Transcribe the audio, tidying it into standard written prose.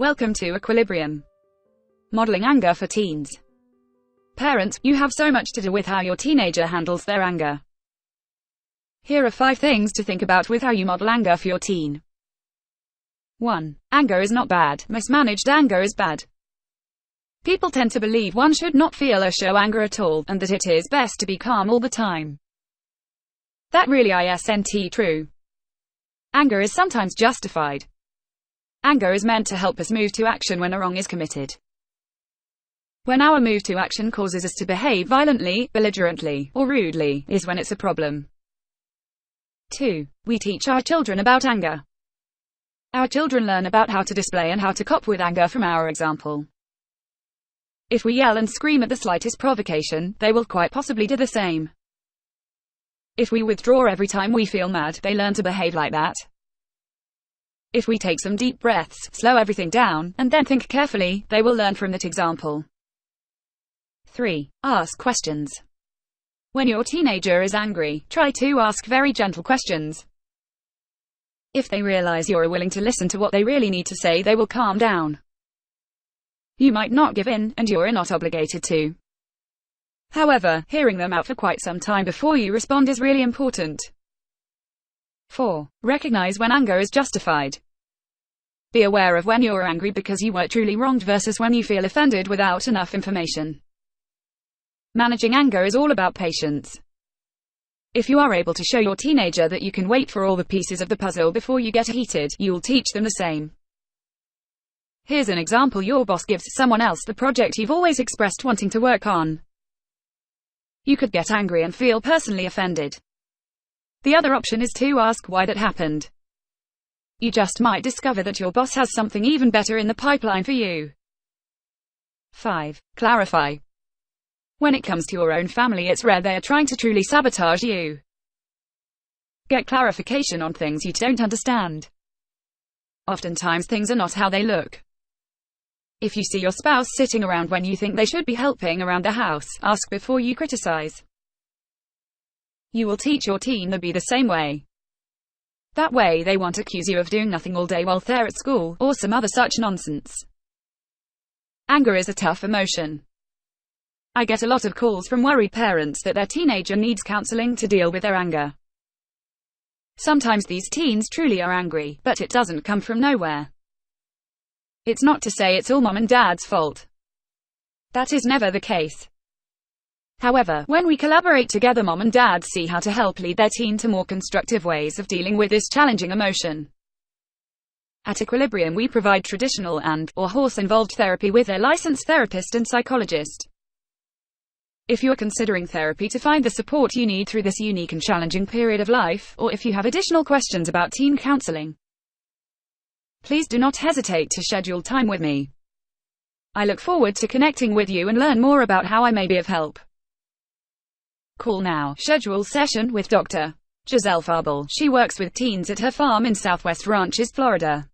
Welcome to Equilibrium. Modeling anger for teens. Parents, you have so much to do with how your teenager handles their anger. Here are 5 things to think about with how you model anger for your teen. 1. Anger is not bad. Mismanaged anger is bad. People tend to believe one should not feel or show anger at all, and that it is best to be calm all the time. That really isn't true. Anger is sometimes justified. Anger is meant to help us move to action when a wrong is committed. When our move to action causes us to behave violently, belligerently, or rudely, is when it's a problem. 2. We teach our children about anger. Our children learn about how to display and how to cope with anger from our example. If we yell and scream at the slightest provocation, they will quite possibly do the same. If we withdraw every time we feel mad, they learn to behave like that. If we take some deep breaths, slow everything down, and then think carefully, they will learn from that example. 3. Ask questions. When your teenager is angry, try to ask very gentle questions. If they realize you're willing to listen to what they really need to say, they will calm down. You might not give in, and you're not obligated to. However, hearing them out for quite some time before you respond is really important. 4. Recognize when anger is justified. Be aware of when you're angry because you were truly wronged versus when you feel offended without enough information. Managing anger is all about patience. If you are able to show your teenager that you can wait for all the pieces of the puzzle before you get heated, you'll teach them the same. Here's an example: your boss gives someone else the project you've always expressed wanting to work on. You could get angry and feel personally offended. The other option is to ask why that happened. You just might discover that your boss has something even better in the pipeline for you. 5. Clarify. When it comes to your own family, it's rare they are trying to truly sabotage you. Get clarification on things you don't understand. Oftentimes things are not how they look. If you see your spouse sitting around when you think they should be helping around the house, ask before you criticize. You will teach your teen to be the same way. That way they won't accuse you of doing nothing all day while they're at school, or some other such nonsense. Anger is a tough emotion. I get a lot of calls from worried parents that their teenager needs counseling to deal with their anger. Sometimes these teens truly are angry, but it doesn't come from nowhere. It's not to say it's all mom and dad's fault. That is never the case. However, when we collaborate together, mom and dad see how to help lead their teen to more constructive ways of dealing with this challenging emotion. At Equilibrium, we provide traditional and/or horse-involved therapy with a licensed therapist and psychologist. If you're considering therapy to find the support you need through this unique and challenging period of life, or if you have additional questions about teen counseling, please do not hesitate to schedule time with me. I look forward to connecting with you and learn more about how I may be of help. Call now. Schedule session with Dr. Giselle Faubel. She works with teens at her farm in Southwest Ranches, Florida.